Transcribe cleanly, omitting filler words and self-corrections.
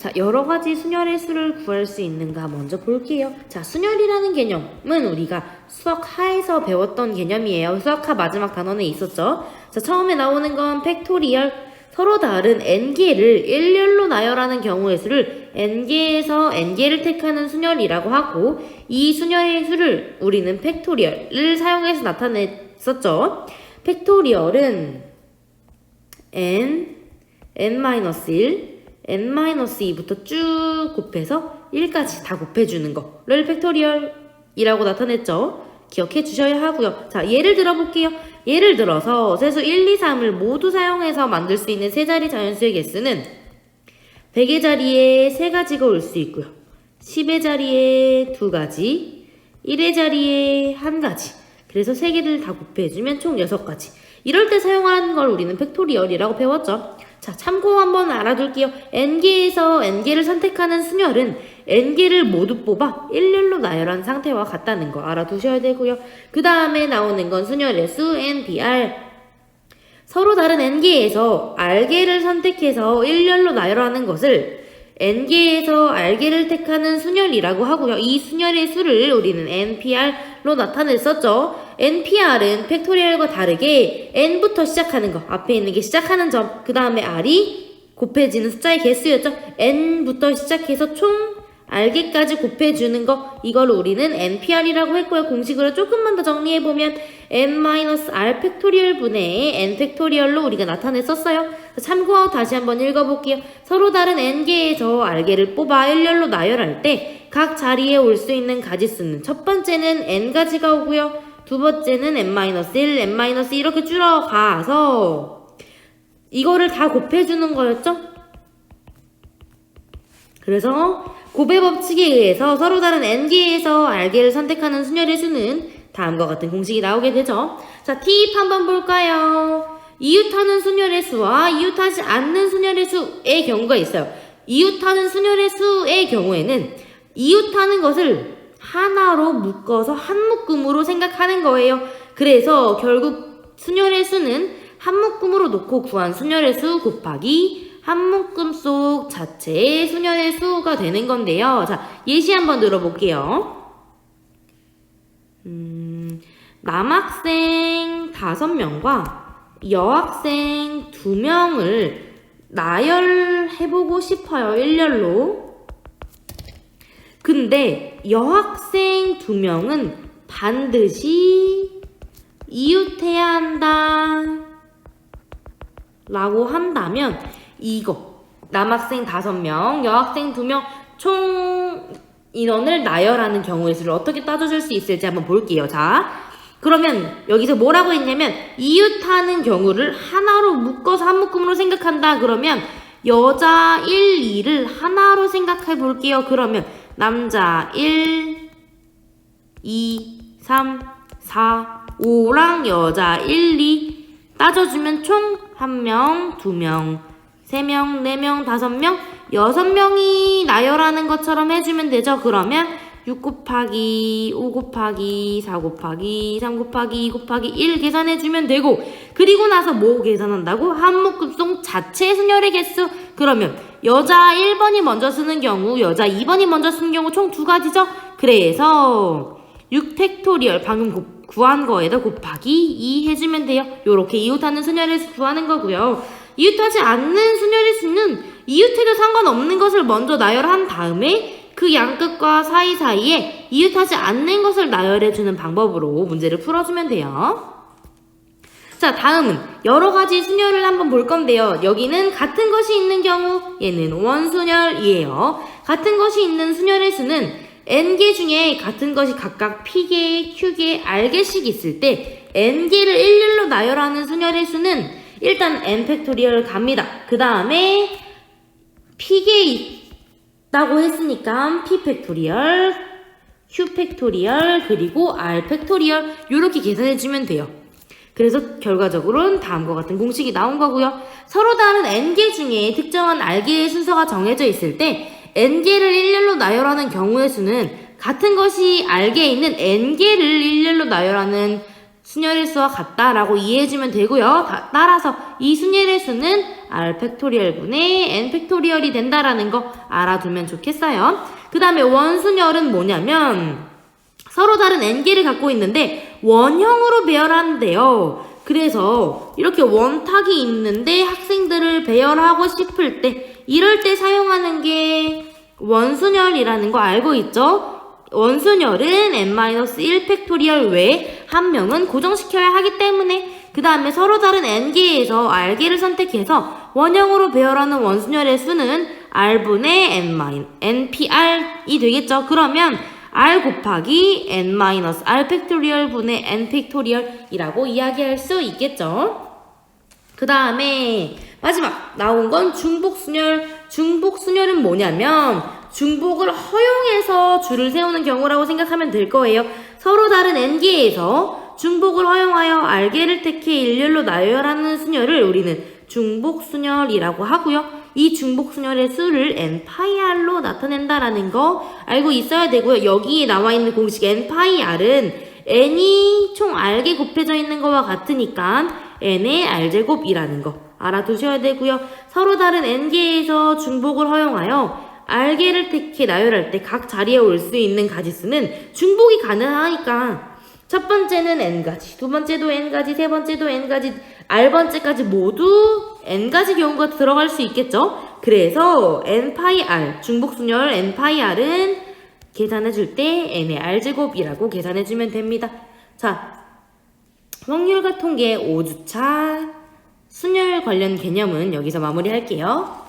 자, 여러 가지 순열의 수를 구할 수 있는가 먼저 볼게요. 자, 순열이라는 개념은 우리가 수학하에서 배웠던 개념이에요. 수학하 마지막 단원에 있었죠. 자, 처음에 나오는 건 팩토리얼. 서로 다른 n개를 일렬로 나열하는 경우의 수를 n개에서 n개를 택하는 순열이라고 하고, 이 순열의 수를 우리는 팩토리얼을 사용해서 나타냈었죠. 팩토리얼은 n, n-1, n-2부터 쭉 곱해서 1까지 다 곱해주는 거를 팩토리얼이라고 나타냈죠. 기억해 주셔야 하고요. 자, 예를 들어볼게요. 예를 들어서 세수 1, 2, 3을 모두 사용해서 만들 수 있는 세 자리 자연수의 개수는 100의 자리에 3가지가 올 수 있고요. 10의 자리에 2가지, 1의 자리에 1가지. 그래서 3개를 다 곱해주면 총 6가지. 이럴 때 사용하는 걸 우리는 팩토리얼이라고 배웠죠. 자, 참고 한번 알아둘게요. n개에서 n개를 선택하는 순열은 n개를 모두 뽑아 일렬로 나열한 상태와 같다는 거 알아두셔야 되고요. 그 다음에 나오는 건 순열의 수 npr. 서로 다른 n개에서 r개를 선택해서 일렬로 나열하는 것을 n개에서 r개를 택하는 순열이라고 하고요. 이 순열의 수를 우리는 npr로 나타냈었죠. npr은 팩토리얼과 다르게 n부터 시작하는 거, 앞에 있는 게 시작하는 점, 그 다음에 r이 곱해지는 숫자의 개수였죠. n부터 시작해서 총 r개까지 곱해주는 거, 이걸 우리는 npr이라고 했고요. 공식으로 조금만 더 정리해보면 n-r 팩토리얼 분의 n 팩토리얼로 우리가 나타냈었어요. 참고하고 다시 한번 읽어볼게요. 서로 다른 n개에서 r개를 뽑아 일렬로 나열할 때 각 자리에 올 수 있는 가지수는 첫 번째는 n가지가 오고요. 두 번째는 n-1, n-2 이렇게 줄어가서 이거를 다 곱해주는 거였죠? 그래서 곱의 법칙에 의해서 서로 다른 n개에서 r개를 선택하는 순열의 수는 다음과 같은 공식이 나오게 되죠. 자, 팁 한번 볼까요? 이웃하는 순열의 수와 이웃하지 않는 순열의 수의 경우가 있어요. 이웃하는 순열의 수의 경우에는 이웃하는 것을 하나로 묶어서 한 묶음으로 생각하는 거예요. 그래서 결국 순열의 수는 한 묶음으로 놓고 구한 순열의 수 곱하기 한 묶음 속 자체의 순열의 수가 되는 건데요. 자, 예시 한번 들어볼게요. 남학생 5명과 여학생 2명을 나열해보고 싶어요. 일렬로. 근데 여학생 2명은 반드시 이웃해야 한다 라고 한다면 이거 남학생 5명, 여학생 2명 총 인원을 나열하는 경우의 수를 어떻게 따져줄 수 있을지 한번 볼게요. 자, 그러면 여기서 뭐라고 했냐면 이웃하는 경우를 하나로 묶어서 한 묶음으로 생각한다. 그러면 여자 1, 2를 하나로 생각해 볼게요. 그러면 남자 1, 2, 3, 4, 5랑 여자 1, 2 따져주면 총 1명, 2명, 3명, 4명, 5명, 6명이 나열하는 것처럼 해주면 되죠. 그러면 6 곱하기 5 곱하기 4 곱하기 3 곱하기 2 곱하기 1 계산해주면 되고, 그리고 나서 뭐 계산한다고? 한 묶음 속 자체 순열의 개수. 그러면 여자 1번이 먼저 쓰는 경우, 여자 2번이 먼저 쓰는 경우 총 2가지죠. 그래서 6 팩토리얼 방금 구한 거에다 곱하기 2 해주면 돼요. 요렇게 이웃하는 순열의 수 구하는 거고요. 이웃하지 않는 순열의 수는 이웃해도 상관없는 것을 먼저 나열한 다음에 그 양끝과 사이사이에 이웃하지 않는 것을 나열해주는 방법으로 문제를 풀어주면 돼요. 자, 다음은 여러가지 순열을 한번 볼 건데요. 여기는 같은 것이 있는 경우, 얘는 원순열이에요. 같은 것이 있는 순열의 수는 n개 중에 같은 것이 각각 p개, q개, r개씩 있을 때 n개를 일렬로 나열하는 순열의 수는 일단 n 팩토리얼 갑니다. 그 다음에 p개 있다고 했으니까 p 팩토리얼, q 팩토리얼, 그리고 r 팩토리얼 이렇게 계산해주면 돼요. 그래서 결과적으로는 다음과 같은 공식이 나온 거고요. 서로 다른 n개 중에 특정한 r개의 순서가 정해져 있을 때 n개를 일렬로 나열하는 경우의 수는 같은 것이 r개에 있는 n개를 일렬로 나열하는 순열의 수와 같다라고 이해해주면 되고요. 따라서 이 순열의 수는 R 팩토리얼 분의 N 팩토리얼이 된다라는 거 알아두면 좋겠어요. 그 다음에 원순열은 뭐냐면 서로 다른 N개를 갖고 있는데 원형으로 배열하는데요. 그래서 이렇게 원탁이 있는데 학생들을 배열하고 싶을 때 이럴 때 사용하는 게 원순열이라는 거 알고 있죠? 원순열은 n-1 팩토리얼 외에 한 명은 고정시켜야 하기 때문에 그 다음에 서로 다른 n개에서 r개를 선택해서 원형으로 배열하는 원순열의 수는 r분의 npr이 되겠죠. 그러면 r 곱하기 n-r 팩토리얼 분의 n 팩토리얼이라고 이야기할 수 있겠죠. 그 다음에 마지막 나온 건 중복순열. 중복순열은 뭐냐면 중복을 허용해서 줄을 세우는 경우라고 생각하면 될 거예요. 서로 다른 n개에서 중복을 허용하여 r개를 택해 일렬로 나열하는 순열을 우리는 중복순열이라고 하고요. 이 중복순열의 수를 n파이r로 나타낸다라는 거 알고 있어야 되고요. 여기에 나와 있는 공식 n파이r은 n이 총 r개 곱해져 있는 거와 같으니까 n의 r제곱이라는 거 알아두셔야 되고요. 서로 다른 n개에서 중복을 허용하여 r개를 택해 나열할 때 각 자리에 올 수 있는 가지수는 중복이 가능하니까 첫 번째는 n가지, 두 번째도 n가지, 세 번째도 n가지, r번째까지 모두 n가지 경우가 들어갈 수 있겠죠? 그래서 n파이r, 중복순열 n파이r은 계산해줄 때 n의 r제곱이라고 계산해주면 됩니다. 자, 확률과 통계 5주차 순열 관련 개념은 여기서 마무리할게요.